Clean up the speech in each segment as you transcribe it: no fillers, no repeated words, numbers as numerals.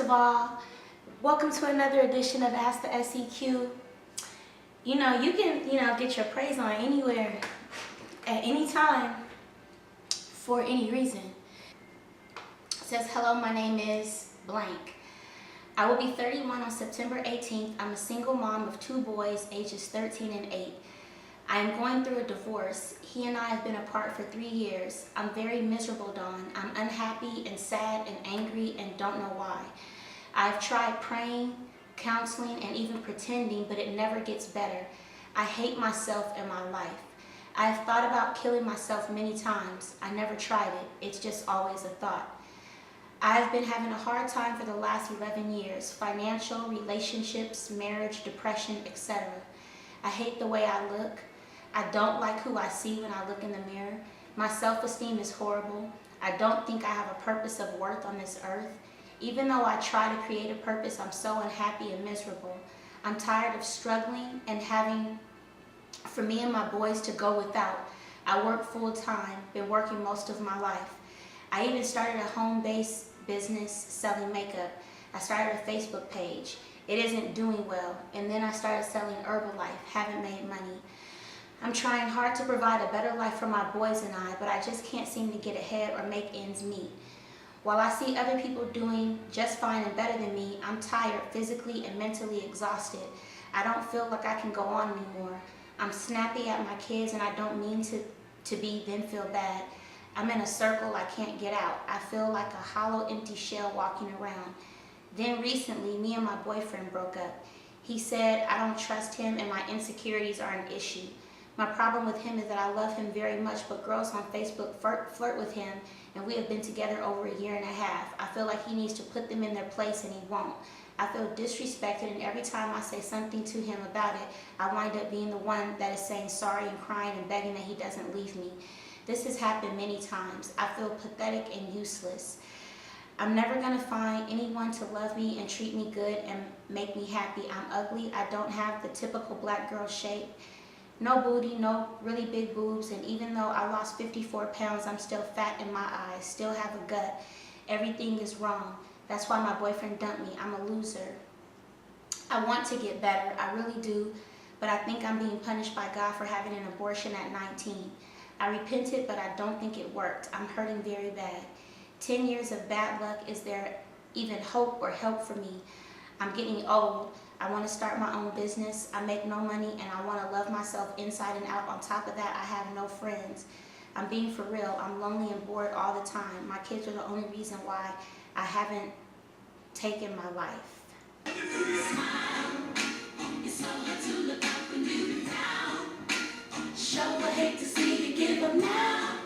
of all, welcome to another edition of Ask the SEQ. You know, you can, get your praise on anywhere, at any time, for any reason. It says, hello, my name is blank. I will be 31 on September 18th. I'm a single mom of 2 boys, ages 13 and 8. I am going through a divorce. He and I have been apart for 3 years. I'm very miserable, Dawn. I'm unhappy and sad and angry and don't know why. I've tried praying, counseling, and even pretending, but it never gets better. I hate myself and my life. I have thought about killing myself many times. I never tried it. It's just always a thought. I have been having a hard time for the last 11 years. Financial, relationships, marriage, depression, etc. I hate the way I look. I don't like who I see when I look in the mirror. My self-esteem is horrible. I don't think I have a purpose of worth on this earth. Even though I try to create a purpose, I'm so unhappy and miserable. I'm tired of struggling and having for me and my boys to go without. I work full-time, been working most of my life. I even started a home-based business selling makeup. I started a Facebook page. It isn't doing well. And then I started selling Herbalife, haven't made money. I'm trying hard to provide a better life for my boys and I, but I just can't seem to get ahead or make ends meet. While I see other people doing just fine and better than me, I'm tired, physically and mentally exhausted. I don't feel like I can go on anymore. I'm snappy at my kids and I don't mean to be, then feel bad. I'm in a circle I can't get out. I feel like a hollow, empty shell walking around. Then recently, me and my boyfriend broke up. He said I don't trust him and my insecurities are an issue. My problem with him is that I love him very much, but girls on Facebook flirt with him, and we have been together over 1.5 years. I feel like he needs to put them in their place and he won't. I feel disrespected, and every time I say something to him about it, I wind up being the one that is saying sorry and crying and begging that he doesn't leave me. This has happened many times. I feel pathetic and useless. I'm never going to find anyone to love me and treat me good and make me happy. I'm ugly. I don't have the typical black girl shape. No booty, no really big boobs, and even though I lost 54 pounds, I'm still fat in my eyes, still have a gut. Everything is wrong. That's why my boyfriend dumped me. I'm a loser. I want to get better. I really do, but I think I'm being punished by God for having an abortion at 19. I repented, but I don't think it worked. I'm hurting very bad. 10 years of bad luck. Is there even hope or help for me? I'm getting old. I want to start my own business. I make no money and I want to love myself inside and out. On top of that, I have no friends. I'm being for real. I'm lonely and bored all the time. My kids are the only reason why I haven't taken my life. Show I hate to see you give up now.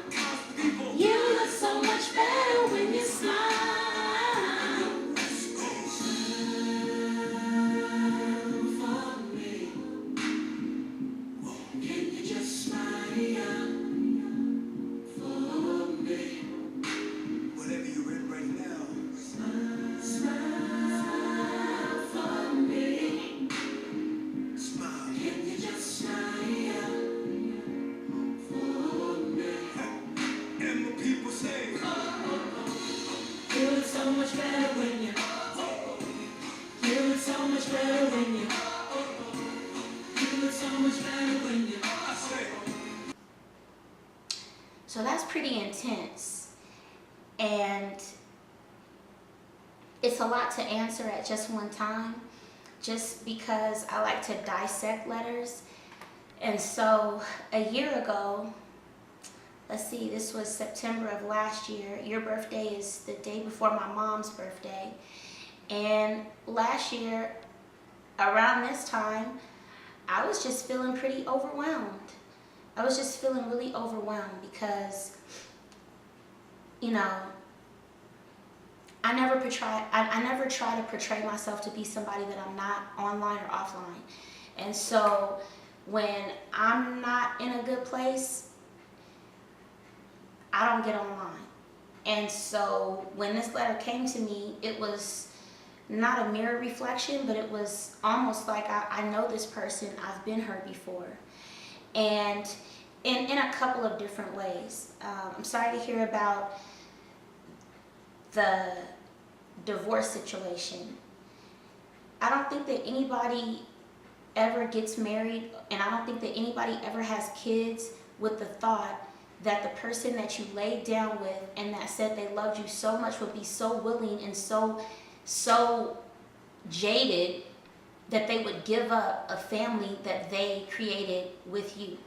You look so much better when you smile. So much better when you look so much better when you look so much better when you. So that's pretty intense, and it's a lot to answer at just one time, just because I like to dissect letters. And so a year ago, let's see, this was September of last year. Your birthday is the day before my mom's birthday. And last year, around this time, I was just feeling pretty overwhelmed. I was just feeling really overwhelmed because, I never try to portray myself to be somebody that I'm not, online or offline. And so when I'm not in a good place, I don't get online. And so when this letter came to me, it was not a mirror reflection, but it was almost like I know this person, I've been her before. And in a couple of different ways. I'm sorry to hear about the divorce situation. I don't think that anybody ever gets married, and I don't think that anybody ever has kids with the thought that the person that you laid down with and that said they loved you so much would be so willing and so jaded that they would give up a family that they created with you.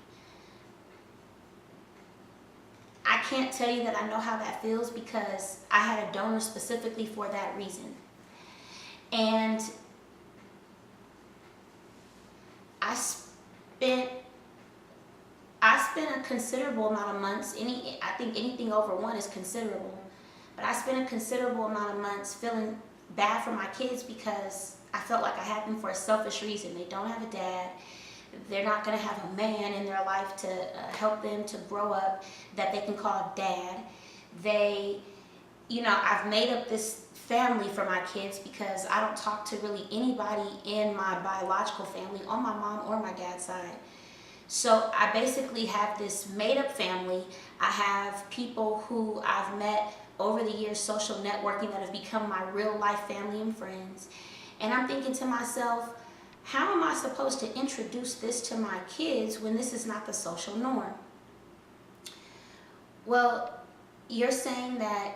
I can't tell you that I know how that feels because I had a donor specifically for that reason. And I spent a considerable amount of months, I think anything over 1 is considerable, but I spent a considerable amount of months feeling bad for my kids because I felt like I had them for a selfish reason. They don't have a dad. They're not going to have a man in their life to help them to grow up that they can call dad. I've made up this family for my kids because I don't talk to really anybody in my biological family on my mom or my dad's side. So I basically have this made up family. I have people who I've met over the years, social networking, that have become my real life family and friends. And I'm thinking to myself, how am I supposed to introduce this to my kids when this is not the social norm? Well, you're saying that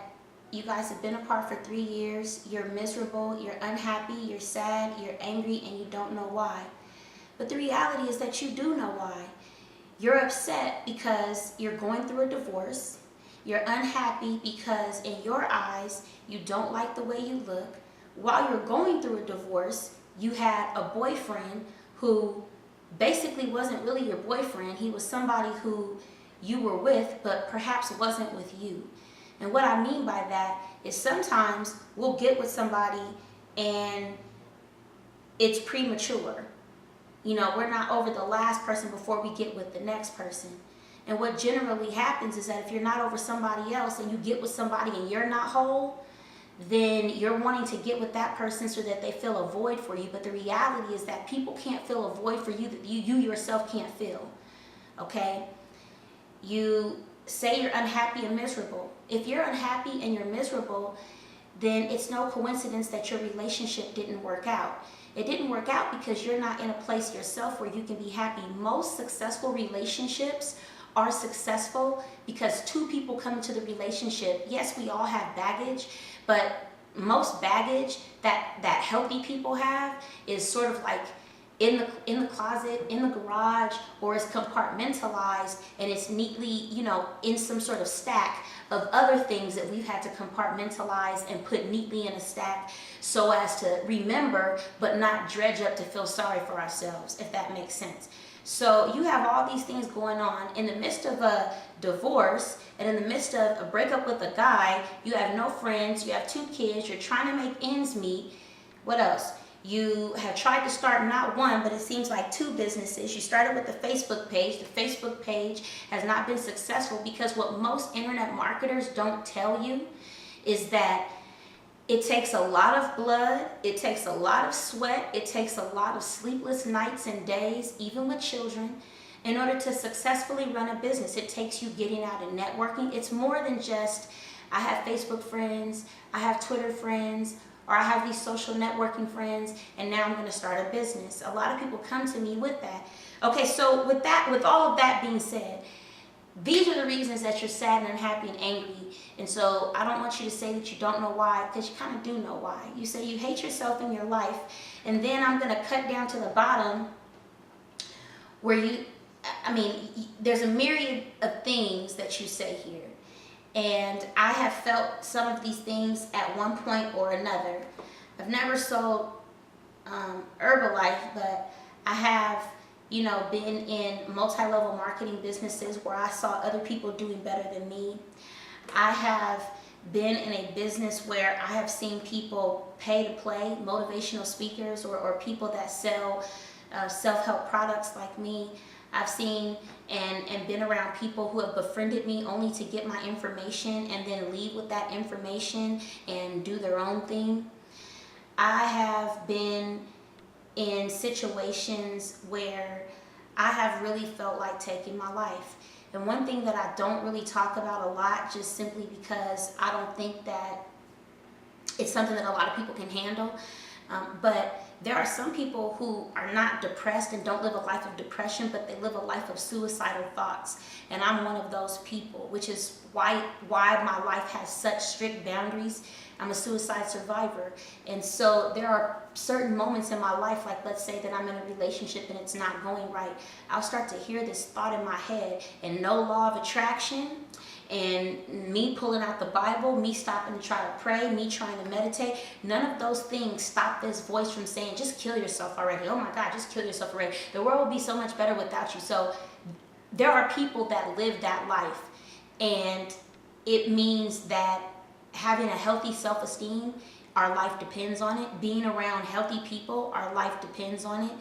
you guys have been apart for 3 years, you're miserable, you're unhappy, you're sad, you're angry, and you don't know why. But the reality is that you do know why. You're upset because you're going through a divorce. You're unhappy because in your eyes, you don't like the way you look. While you're going through a divorce, you had a boyfriend who basically wasn't really your boyfriend. He was somebody who you were with, but perhaps wasn't with you. And what I mean by that is sometimes we'll get with somebody and it's premature. We're not over the last person before we get with the next person. And what generally happens is that if you're not over somebody else and you get with somebody and you're not whole, then you're wanting to get with that person so that they fill a void for you. But the reality is that people can't fill a void for you that you yourself can't fill. Okay? You say you're unhappy and miserable. If you're unhappy and you're miserable, then it's no coincidence that your relationship didn't work out. It didn't work out because you're not in a place yourself where you can be happy. Most successful relationships are successful because 2 people come into the relationship. Yes, we all have baggage, but most baggage that healthy people have is sort of like in the closet, in the garage, or is compartmentalized, and it's neatly, in some sort of stack of other things that we've had to compartmentalize and put neatly in a stack so as to remember, but not dredge up to feel sorry for ourselves, if that makes sense. So you have all these things going on in the midst of a divorce and in the midst of a breakup with a guy. You have no friends, you have 2 kids, you're trying to make ends meet. What else? You have tried to start not 1, but it seems like 2 businesses. You started with the Facebook page. The Facebook page has not been successful because what most internet marketers don't tell you is that it takes a lot of blood, it takes a lot of sweat, it takes a lot of sleepless nights and days, even with children, in order to successfully run a business. It takes you getting out and networking. It's more than just, I have Facebook friends, I have Twitter friends, or I have these social networking friends, and now I'm going to start a business. A lot of people come to me with that. Okay, so with all of that being said, these are the reasons that you're sad and unhappy and angry. And so I don't want you to say that you don't know why, because you kind of do know why. You say you hate yourself in your life, and then I'm going to cut down to the bottom where there's a myriad of things that you say here. And I have felt some of these things at one point or another. I've never sold Herbalife, but I have, been in multi-level marketing businesses where I saw other people doing better than me. I have been in a business where I have seen people pay to play, motivational speakers or people that sell self-help products like me. I've seen and been around people who have befriended me only to get my information and then leave with that information and do their own thing. I have been in situations where I have really felt like taking my life. And one thing that I don't really talk about a lot, just simply because I don't think that It's something that a lot of people can handle. But there are some people who are not depressed and don't live a life of depression, but they live a life of suicidal thoughts. And I'm one of those people, which is why my life has such strict boundaries. I'm a suicide survivor. And so there are certain moments in my life, like let's say that I'm in a relationship and it's not going right. I'll start to hear this thought in my head, and no law of attraction, and me pulling out the Bible, me stopping to try to pray, me trying to meditate, none of those things stop this voice from saying, just kill yourself already. Oh my God, just kill yourself already. The world will be so much better without you. So there are people that live that life, and it means that having a healthy self-esteem, our life depends on it. Being around healthy people, our life depends on it.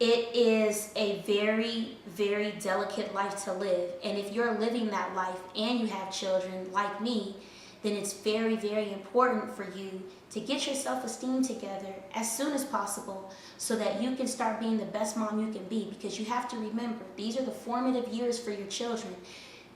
It is a very, very delicate life to live. And if you're living that life and you have children like me, then it's very, very important for you to get your self-esteem together as soon as possible so that you can start being the best mom you can be. Because you have to remember, these are the formative years for your children.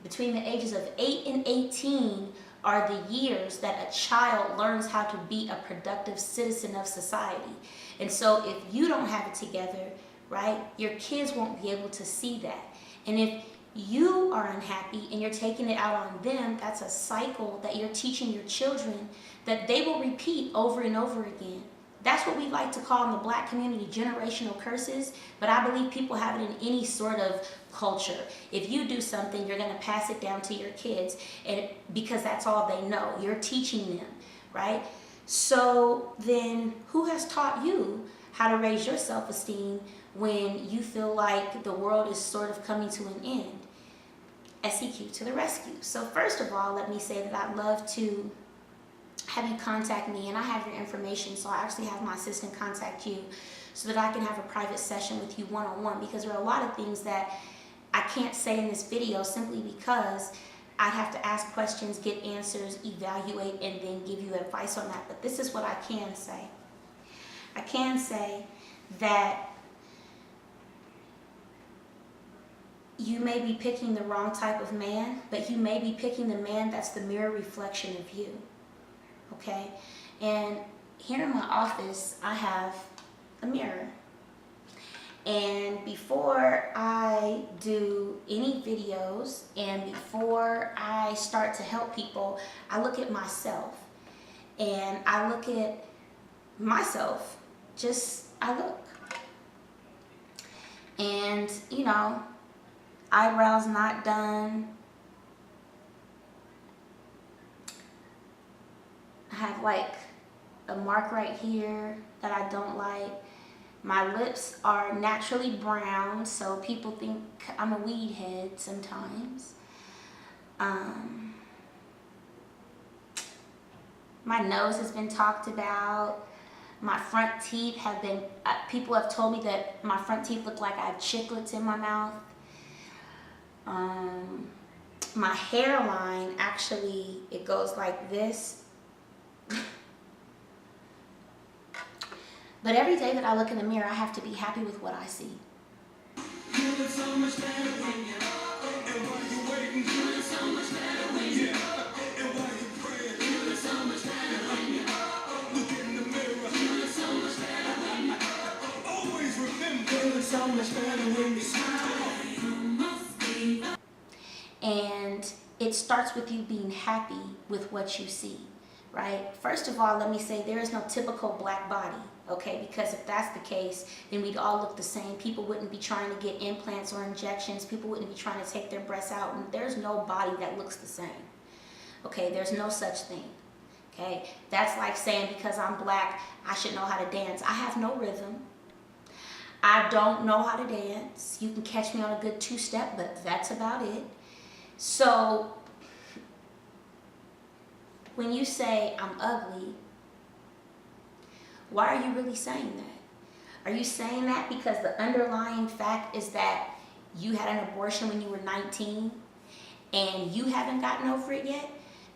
Between the ages of 8 and 18 are the years that a child learns how to be a productive citizen of society. And so if you don't have it together, right, your kids won't be able to see that. And if you are unhappy and you're taking it out on them, that's a cycle that you're teaching your children that they will repeat over and over again. That's what we like to call in the Black community generational curses, but I believe people have it in any sort of culture. If you do something, you're going to pass it down to your kids, and because that's all they know. You're teaching them, right? So then who has taught you how to raise your self-esteem when you feel like the world is sort of coming to an end? SEQ to the rescue. So first of all, let me say that I'd love to have you contact me, and I have your information, so I actually have my assistant contact you so that I can have a private session with you one-on-one, because there are a lot of things that I can't say in this video simply because I have to ask questions, get answers, evaluate, and then give you advice on that. But this is what I can say. I can say that you may be picking the wrong type of man, but you may be picking the man that's the mirror reflection of you. Okay? And here in my office, I have a mirror. And before I do any videos and before I start to help people, I look at myself. And I look at myself, I look. And, you know, eyebrows not done. I have like a mark right here that I don't like. My lips are naturally brown, so people think I'm a weed head sometimes. My nose has been talked about. My front teeth have been, people have told me that my front teeth look like I have chiclets in my mouth. My hairline, actually, it goes like this. But every day that I look in the mirror, I have to be happy with what I see. You look so much better when you're and while you're waiting, you look so much better when you're and while you're praying, you look so much better when you're look in the mirror, you look so much better when you're always remember, you look so much better when you smile. And it starts with you being happy with what you see, right? First of all, let me say there is no typical black body. Okay, because if that's the case, then we'd all look the same. People wouldn't be trying to get implants or injections. People wouldn't be trying to take their breasts out. And there's no body that looks the same. Okay, there's no such thing. Okay, that's like saying because I'm black, I should know how to dance. I have no rhythm. I don't know how to dance. You can catch me on a good two-step, but that's about it. So when you say I'm ugly, why are you really saying that? Are you saying that because the underlying fact is that you had an abortion when you were 19 and you haven't gotten over it yet?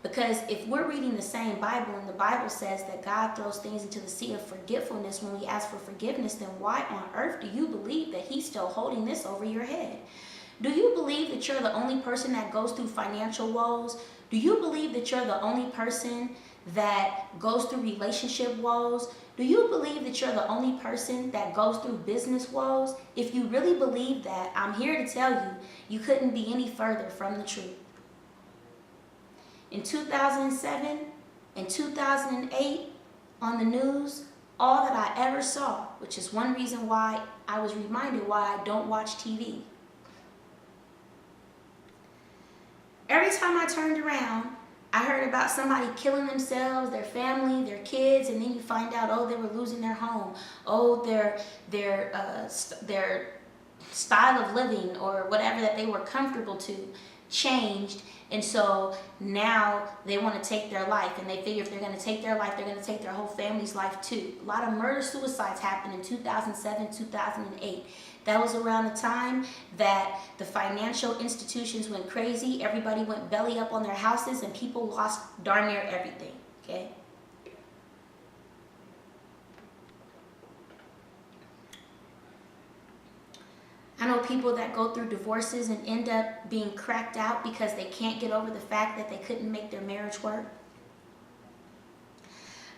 Because if we're reading the same Bible and the Bible says that God throws things into the sea of forgetfulness when we ask for forgiveness, then why on earth do you believe that He's still holding this over your head? Do you believe that you're the only person that goes through financial woes? Do you believe that you're the only person that goes through relationship woes? Do you believe that you're the only person that goes through business woes? If you really believe that, I'm here to tell you, you couldn't be any further from the truth. In 2007 and 2008 on the news, all that I ever saw, which is one reason why I was reminded why I don't watch TV. Every time I turned around, I heard about somebody killing themselves, their family, their kids, and then you find out, oh, they were losing their home. Oh, their style of living or whatever that they were comfortable to changed. And so now they want to take their life, and they figure if they're going to take their life, they're going to take their whole family's life too. A lot of murder-suicides happened in 2007, 2008. That was around the time that the financial institutions went crazy. Everybody went belly up on their houses, and people lost darn near everything, okay? I know people that go through divorces and end up being cracked out because they can't get over the fact that they couldn't make their marriage work.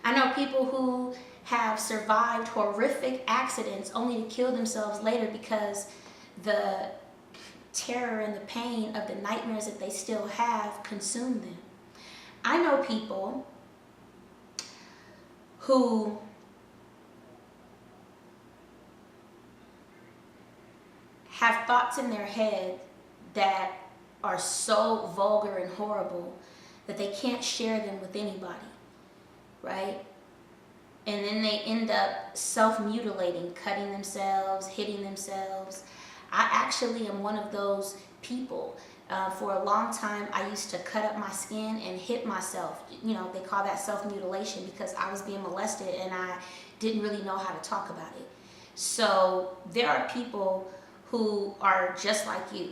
I know people who have survived horrific accidents only to kill themselves later because the terror and the pain of the nightmares that they still have consumed them. I know people who have thoughts in their head that are so vulgar and horrible that they can't share them with anybody, right? And then they end up self-mutilating, cutting themselves, hitting themselves. I actually am one of those people. For a long time, I used to cut up my skin and hit myself. You know, they call that self-mutilation because I was being molested and I didn't really know how to talk about it. So there are people who are just like you,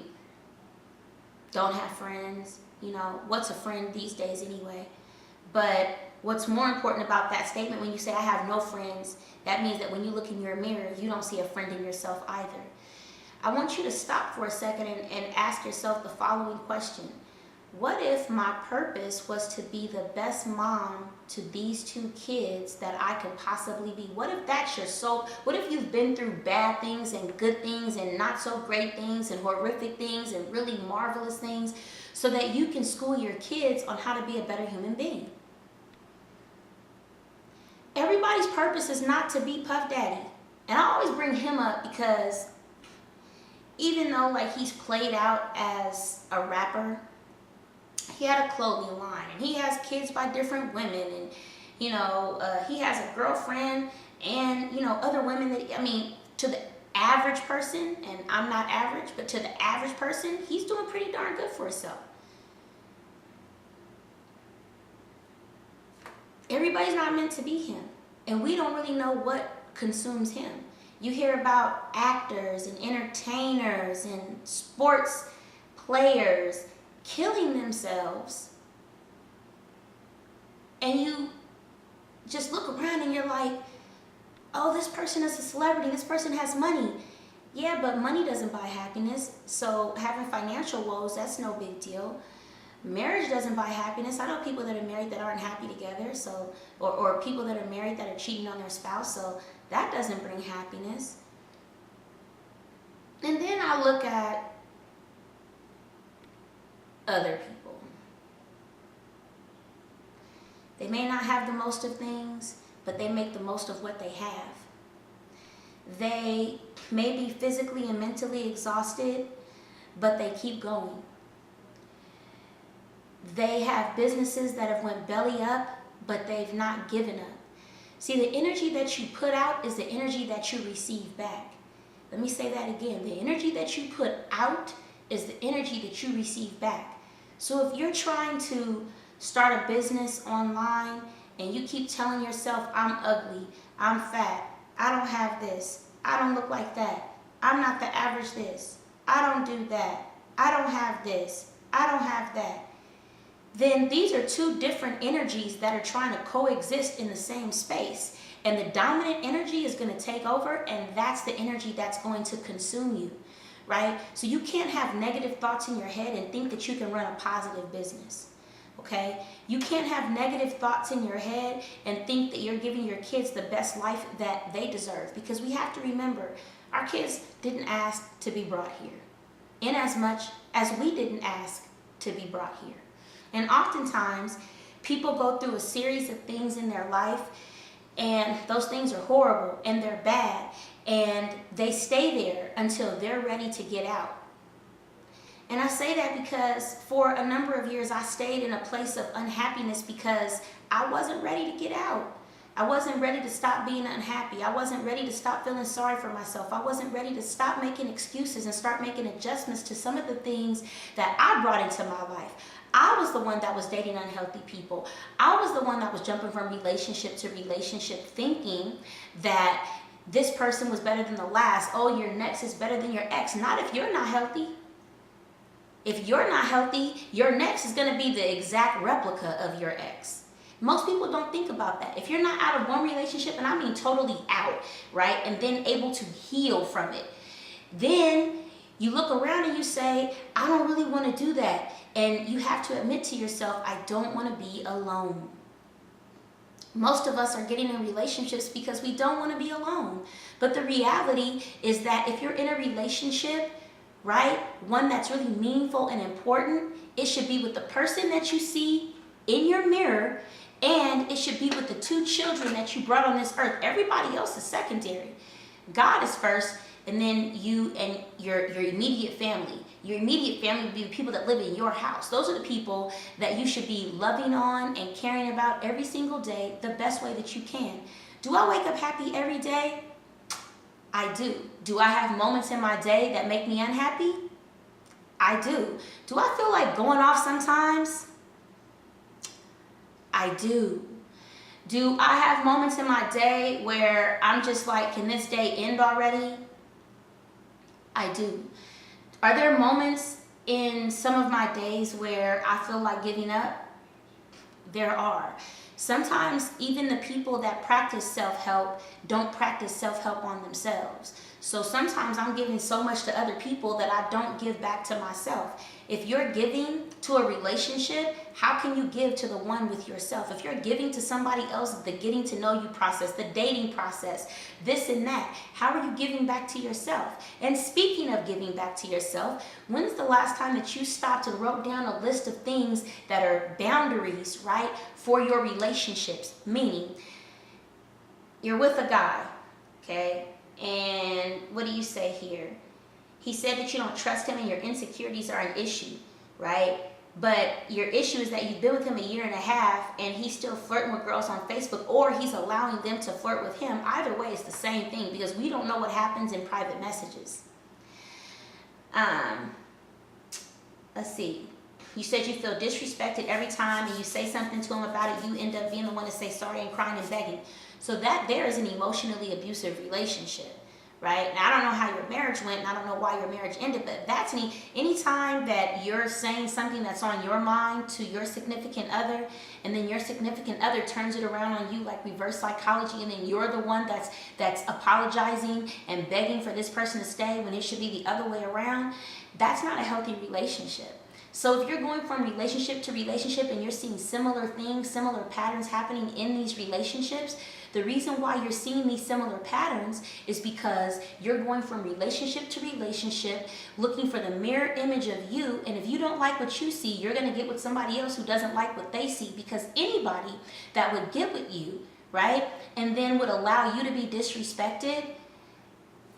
don't have friends. You know, what's a friend these days anyway? But what's more important about that statement, when you say I have no friends, that means that when you look in your mirror, you don't see a friend in yourself either. I want you to stop for a second and ask yourself the following question. What if my purpose was to be the best mom to these two kids that I could possibly be? What if that's your soul? What if you've been through bad things and good things and not so great things and horrific things and really marvelous things so that you can school your kids on how to be a better human being? Everybody's purpose is not to be Puff Daddy. And I always bring him up because even though like he's played out as a rapper, he had a clothing line and he has kids by different women, and you know, he has a girlfriend and you know other women that, I mean, to the average person, and I'm not average, but to the average person, he's doing pretty darn good for himself. Everybody's not meant to be him, and we don't really know what consumes him. You hear about actors and entertainers and sports players killing themselves, and you just look around and you're like, oh, this person is a celebrity, this person has money. Yeah, but money doesn't buy happiness, so having financial woes, that's no big deal. Marriage doesn't buy happiness. I know people that are married that aren't happy together, so or people that are married that are cheating on their spouse, so that doesn't bring happiness. And then I look at other people. They may not have the most of things, but they make the most of what they have. They may be physically and mentally exhausted, but they keep going. They have businesses that have went belly up, but they've not given up. See, the energy that you put out is the energy that you receive back. Let me say that again. The energy that you put out is the energy that you receive back. So if you're trying to start a business online and you keep telling yourself, I'm ugly, I'm fat, I don't have this, I don't look like that, I'm not the average this, I don't do that, I don't have this, I don't have that, then these are two different energies that are trying to coexist in the same space. And the dominant energy is going to take over, and that's the energy that's going to consume you, right? So you can't have negative thoughts in your head and think that you can run a positive business. okay? You can't have negative thoughts in your head and think that you're giving your kids the best life that they deserve, because we have to remember, our kids didn't ask to be brought here, in as much as we didn't ask to be brought here. And oftentimes, people go through a series of things in their life, and those things are horrible and they're bad, and they stay there until they're ready to get out. And I say that because for a number of years I stayed in a place of unhappiness because I wasn't ready to get out. I wasn't ready to stop being unhappy. I wasn't ready to stop feeling sorry for myself. I wasn't ready to stop making excuses and start making adjustments to some of the things that I brought into my life. I was the one that was dating unhealthy people. I was the one that was jumping from relationship to relationship thinking that this person was better than the last. Oh, your next is better than your ex. Not if you're not healthy. If you're not healthy, your next is going to be the exact replica of your ex. Most people don't think about that. If you're not out of one relationship, and I mean totally out, right, and then able to heal from it, then you look around and you say, I don't really want to do that. And you have to admit to yourself, I don't want to be alone. Most of us are getting in relationships because we don't want to be alone. But the reality is that if you're in a relationship, right, one that's really meaningful and important, it should be with the person that you see in your mirror, and it should be with the two children that you brought on this earth. Everybody else is secondary. God is first, and then you and your immediate family. Your immediate family would be the people that live in your house. Those are the people that you should be loving on and caring about every single day the best way that you can. Do I wake up happy every day? I do. Do I have moments in my day that make me unhappy? I do. Do I feel like going off sometimes? I do. Do I have moments in my day where I'm just like, can this day end already? I do. Are there moments in some of my days where I feel like giving up? There are. Sometimes even the people that practice self-help don't practice self-help on themselves. So sometimes I'm giving so much to other people that I don't give back to myself. If you're giving to a relationship, how can you give to the one with yourself? If you're giving to somebody else, the getting to know you process, the dating process, this and that, how are you giving back to yourself? And speaking of giving back to yourself, when's the last time that you stopped and wrote down a list of things that are boundaries, right, for your relationships? Meaning, you're with a guy, okay? And what do you say here? He said that you don't trust him and your insecurities are an issue, right? But your issue is that you've been with him a year and a half and he's still flirting with girls on Facebook, or he's allowing them to flirt with him. Either way, it's the same thing because we don't know what happens in private messages. Let's see. You said you feel disrespected every time and you say something to him about it, you end up being the one to say sorry and crying and begging. So that there is an emotionally abusive relationship, right? And I don't know how your marriage went, and I don't know why your marriage ended, but that's any time that you're saying something that's on your mind to your significant other, and then your significant other turns it around on you like reverse psychology, and then you're the one that's apologizing and begging for this person to stay when it should be the other way around, that's not a healthy relationship. So if you're going from relationship to relationship and you're seeing similar things, similar patterns happening in these relationships, the reason why you're seeing these similar patterns is because you're going from relationship to relationship looking for the mirror image of you, and if you don't like what you see, you're going to get with somebody else who doesn't like what they see, because anybody that would get with you, right, and then would allow you to be disrespected,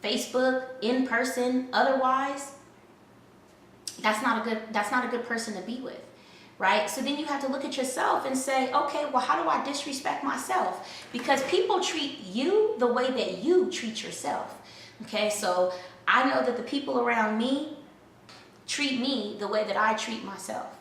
Facebook, in person, otherwise, that's not a good person to be with, right? So then you have to look at yourself and say, okay, well, how do I disrespect myself? Because people treat you the way that you treat yourself, okay? So I know that the people around me treat me the way that I treat myself.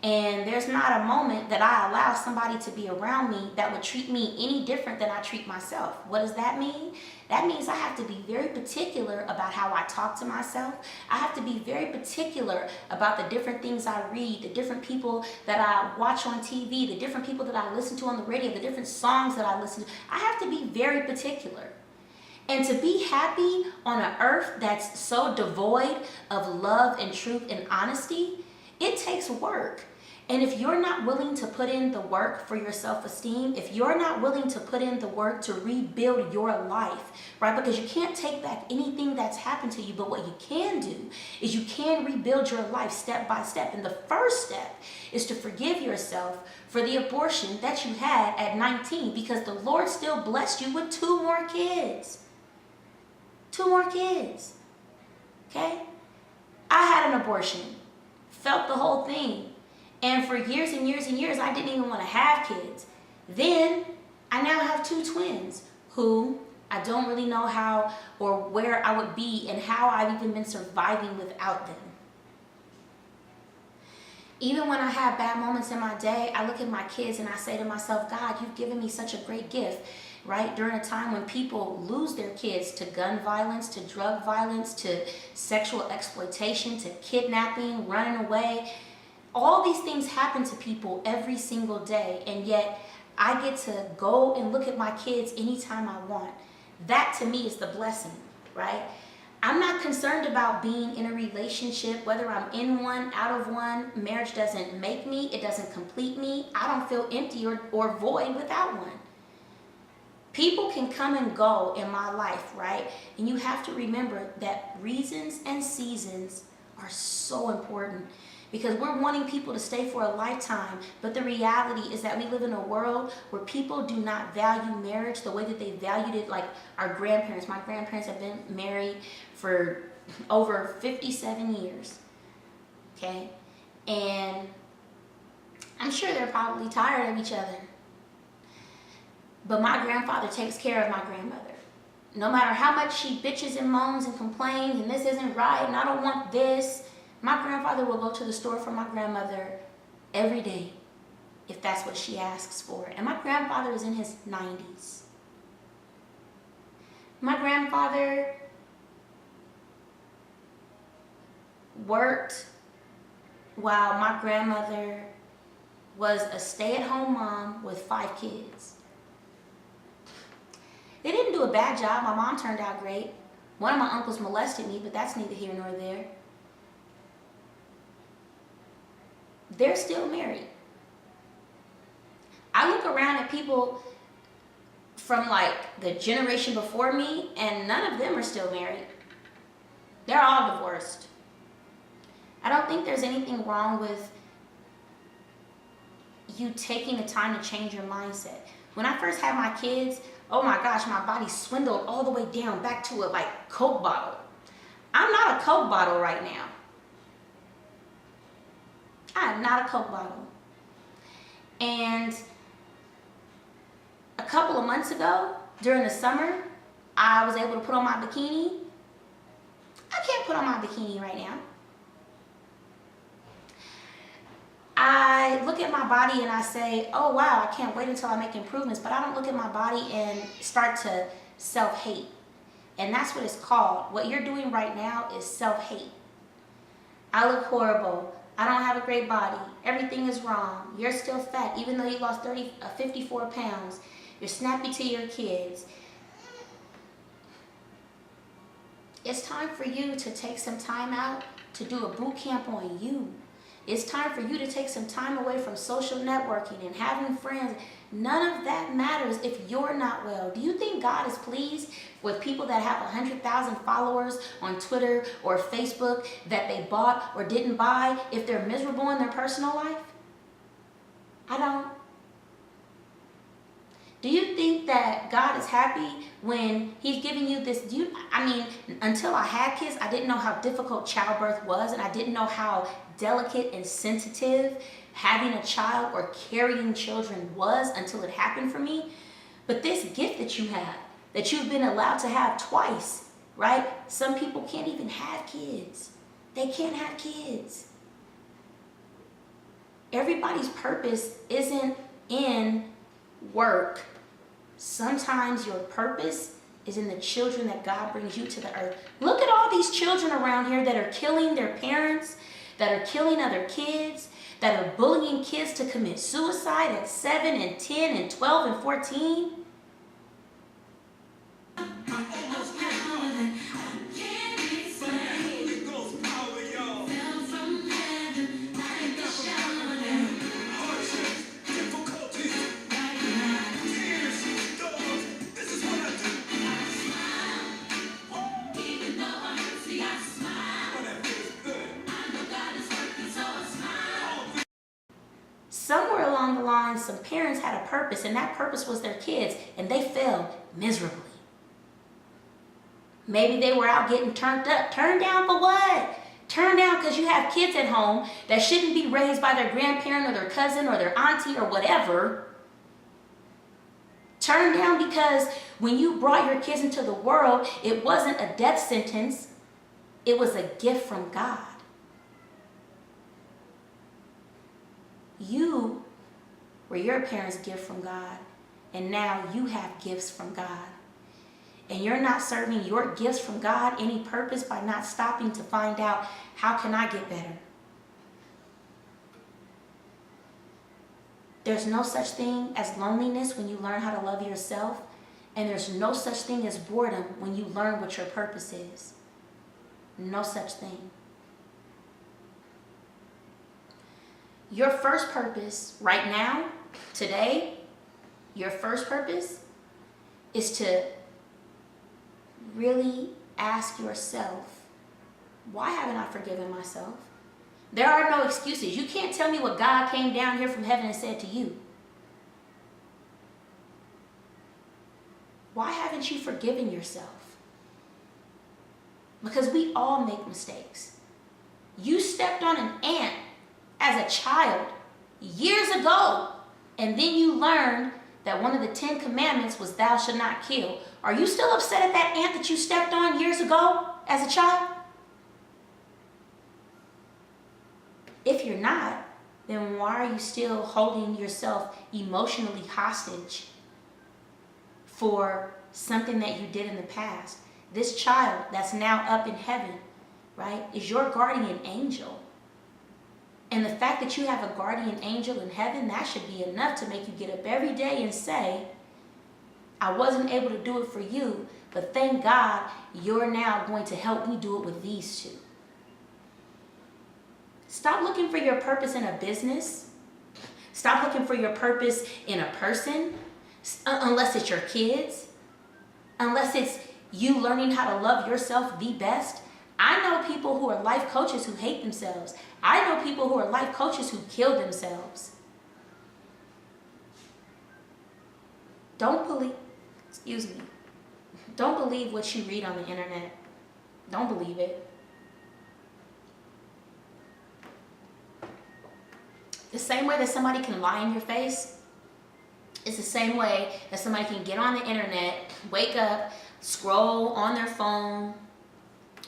And there's not a moment that I allow somebody to be around me that would treat me any different than I treat myself. What does that mean? That means I have to be very particular about how I talk to myself. I have to be very particular about the different things I read, the different people that I watch on TV, the different people that I listen to on the radio, the different songs that I listen to. I have to be very particular. And to be happy on an earth that's so devoid of love and truth and honesty, it takes work. And if you're not willing to put in the work for your self-esteem, if you're not willing to put in the work to rebuild your life, right? Because you can't take back anything that's happened to you, but what you can do is you can rebuild your life step by step. And the first step is to forgive yourself for the abortion that you had at 19, because the Lord still blessed you with 2 more kids. 2 more kids, okay? I had an abortion, felt the whole thing. And for years and years and years, I didn't even want to have kids. Then I now have 2 twins who I don't really know how or where I would be and how I've even been surviving without them. Even when I have bad moments in my day, I look at my kids and I say to myself, God, you've given me such a great gift, right? During a time when people lose their kids to gun violence, to drug violence, to sexual exploitation, to kidnapping, running away. All these things happen to people every single day, and yet I get to go and look at my kids anytime I want. That to me is the blessing, right? I'm not concerned about being in a relationship, whether I'm in one, out of one. Marriage doesn't make me, it doesn't complete me. I don't feel empty or void without one. People can come and go in my life, right? And you have to remember that reasons and seasons are so important, because we're wanting people to stay for a lifetime, but the reality is that we live in a world where people do not value marriage the way that they valued it, like our grandparents. My grandparents have been married for over 57 years, okay? And I'm sure they're probably tired of each other. But my grandfather takes care of my grandmother. No matter how much she bitches and moans and complains, and this isn't right, and I don't want this, my grandfather will go to the store for my grandmother every day if that's what she asks for. And my grandfather is in his 90s. My grandfather worked while my grandmother was a stay-at-home mom with 5 kids. They didn't do a bad job. My mom turned out great. One of my uncles molested me, but that's neither here nor there. They're still married. I look around at people from like the generation before me, and none of them are still married. They're all divorced. I don't think there's anything wrong with you taking the time to change your mindset. When I first had my kids, oh my gosh, my body swindled all the way down back to a like Coke bottle. I'm not a Coke bottle right now. I am not a Coke bottle. And a couple of months ago, during the summer, I was able to put on my bikini. I can't put on my bikini right now. I look at my body and I say, oh wow, I can't wait until I make improvements, but I don't look at my body and start to self-hate. And that's what it's called. What you're doing right now is self-hate. I look horrible. I don't have a great body. Everything is wrong. You're still fat, even though you lost 54 pounds. You're snappy to your kids. It's time for you to take some time out to do a boot camp on you. It's time for you to take some time away from social networking and having friends. None of that matters if you're not well. Do you think God is pleased with people that have 100,000 followers on Twitter or Facebook that they bought or didn't buy if they're miserable in their personal life? I don't. Do you think that God is happy when he's giving you this? Until I had kids, I didn't know how difficult childbirth was, and I didn't know how delicate and sensitive having a child or carrying children was until it happened for me. But this gift that you have, that you've been allowed to have twice, right? Some people can't even have kids. They can't have kids. Everybody's purpose isn't in work. Sometimes your purpose is in the children that God brings you to the earth. Look at all these children around here that are killing their parents, that are killing other kids, that are bullying kids to commit suicide at 7 and 10 and 12 and 14. along the line, some parents had a purpose, and that purpose was their kids, and they failed miserably. Maybe they were out getting turned up. Turned down for what? Turned down because you have kids at home that shouldn't be raised by their grandparent or their cousin or their auntie or whatever. Turned down because when you brought your kids into the world, it wasn't a death sentence. It was a gift from God. You were your parents' gift from God, and now you have gifts from God. And you're not serving your gifts from God any purpose by not stopping to find out, how can I get better? There's no such thing as loneliness when you learn how to love yourself, and there's no such thing as boredom when you learn what your purpose is. No such thing. Your first purpose right now, today, your first purpose is to really ask yourself, why haven't I forgiven myself? There are no excuses. You can't tell me what God came down here from heaven and said to you. Why haven't you forgiven yourself? Because we all make mistakes. You stepped on an ant as a child years ago, and then you learned that one of the 10 commandments was thou shalt not kill. Are you still upset at that ant that you stepped on years ago as a child? If you're not, then why are you still holding yourself emotionally hostage for something that you did in the past? This child that's now up in heaven, right, is your guardian angel. And the fact that you have a guardian angel in heaven, that should be enough to make you get up every day and say, I wasn't able to do it for you, but thank God you're now going to help me do it with these two. Stop looking for your purpose in a business. Stop looking for your purpose in a person, unless it's your kids, unless it's you learning how to love yourself the best. I know people who are life coaches who hate themselves. I know people who are life coaches who kill themselves. Don't believe what you read on the internet. Don't believe it. The same way that somebody can lie in your face is the same way that somebody can get on the internet, wake up, scroll on their phone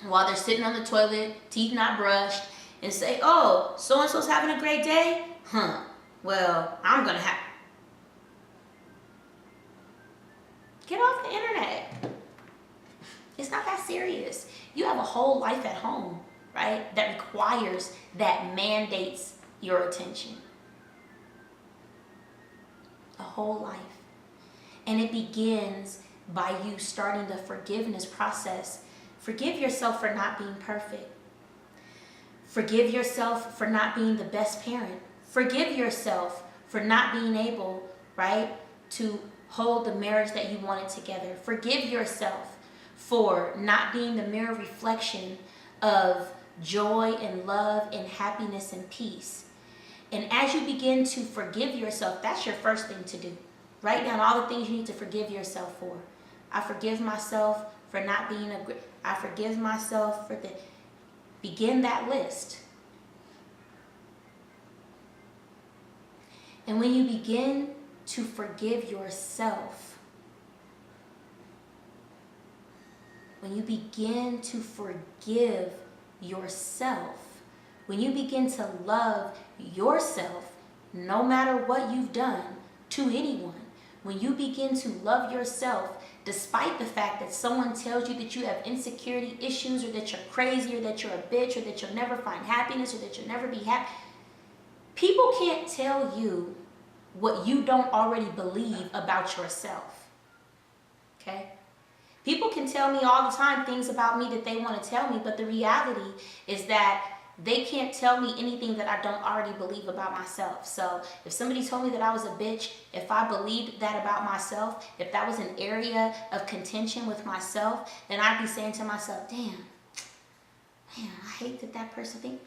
while they're sitting on the toilet, teeth not brushed, and say, oh, so-and-so's having a great day? Well, I'm going to have... Get off the internet. It's not that serious. You have a whole life at home, right, that requires, that mandates your attention. A whole life. And it begins by you starting the forgiveness process. Forgive yourself for not being perfect. Forgive yourself for not being the best parent. Forgive yourself for not being able, right, to hold the marriage that you wanted together. Forgive yourself for not being the mirror reflection of joy and love and happiness and peace. And as you begin to forgive yourself, that's your first thing to do. Write down all the things you need to forgive yourself for. I forgive myself for not being I forgive myself for the... Begin that list. And when you begin to forgive yourself, when you begin to forgive yourself, when you begin to love yourself, no matter what you've done to anyone, when you begin to love yourself, despite the fact that someone tells you that you have insecurity issues, or that you're crazy, or that you're a bitch, or that you'll never find happiness, or that you'll never be happy, people can't tell you what you don't already believe about yourself. Okay? People can tell me all the time things about me that they want to tell me, but the reality is that they can't tell me anything that I don't already believe about myself. So if somebody told me that I was a bitch, if I believed that about myself, if that was an area of contention with myself, then I'd be saying to myself, damn, man, I hate that person thinks.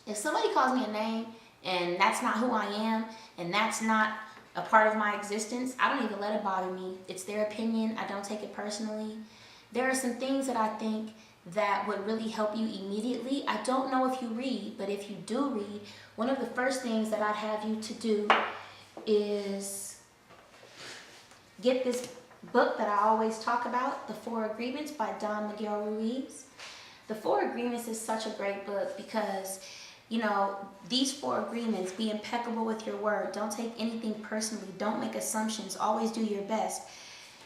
If somebody calls me a name and that's not who I am, and that's not a part of my existence, I don't even let it bother me. It's their opinion. I don't take it personally. There are some things that I think that would really help you immediately. I don't know if you read, but if you do read, one of the first things that I'd have you to do is get this book that I always talk about, The 4 Agreements by Don Miguel Ruiz. The 4 Agreements is such a great book because, you know, these 4 agreements: be impeccable with your word, don't take anything personally, don't make assumptions, always do your best.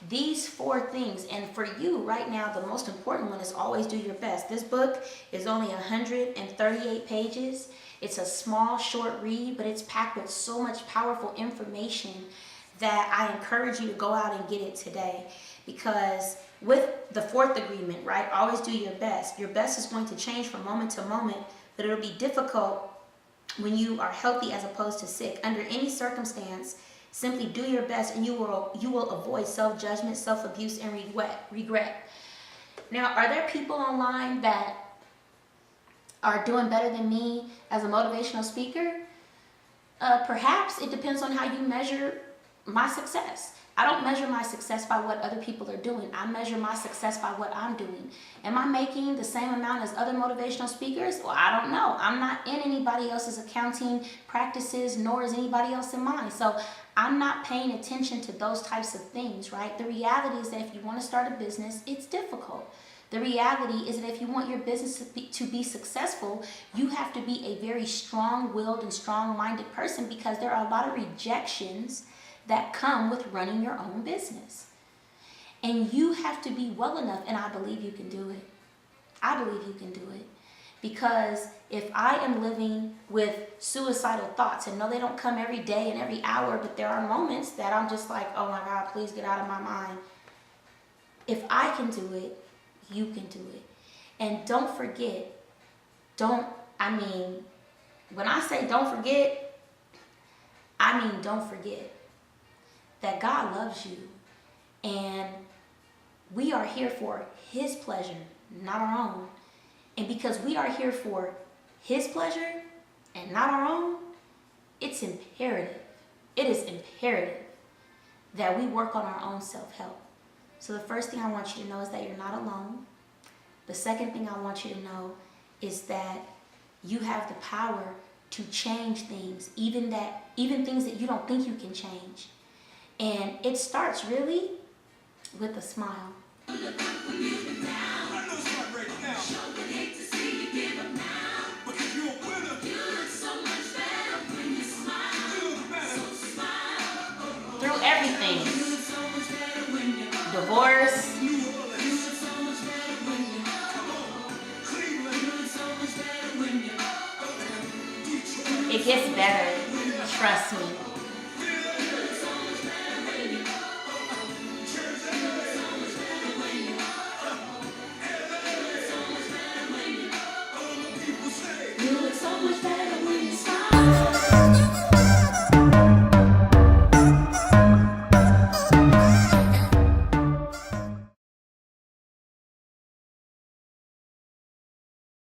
These 4 things, and for you right now, the most important one is always do your best. This book is only 138 pages. It's a small, short read, but it's packed with so much powerful information that I encourage you to go out and get it today. Because with the 4th agreement, right, always do your best. Your best is going to change from moment to moment, but it'll be difficult when you are healthy as opposed to sick. Under any circumstance, simply do your best, and you will avoid self-judgment, self-abuse, and regret. Now, are there people online that are doing better than me as a motivational speaker? Perhaps. It depends on how you measure my success. I don't measure my success by what other people are doing. I measure my success by what I'm doing. Am I making the same amount as other motivational speakers? Well, I don't know. I'm not in anybody else's accounting practices, nor is anybody else in mine. So I'm not paying attention to those types of things, right? The reality is that if you want to start a business, it's difficult. The reality is that if you want your business to be successful, you have to be a very strong-willed and strong-minded person, because there are a lot of rejections that come with running your own business. And you have to be well enough, and I believe you can do it. I believe you can do it. Because if I am living with suicidal thoughts, and no, they don't come every day and every hour, but there are moments that I'm just like, oh my God, please get out of my mind. If I can do it, you can do it. And don't forget, when I say don't forget, I mean don't forget that God loves you, and we are here for His pleasure, not our own. And because we are here for His pleasure and not our own, it's imperative. It is imperative that we work on our own self-help. So the first thing I want you to know is that you're not alone. The second thing I want you to know is that you have the power to change things, even things that you don't think you can change. And it starts really with a smile. Through everything. Divorce. It gets better. Trust me.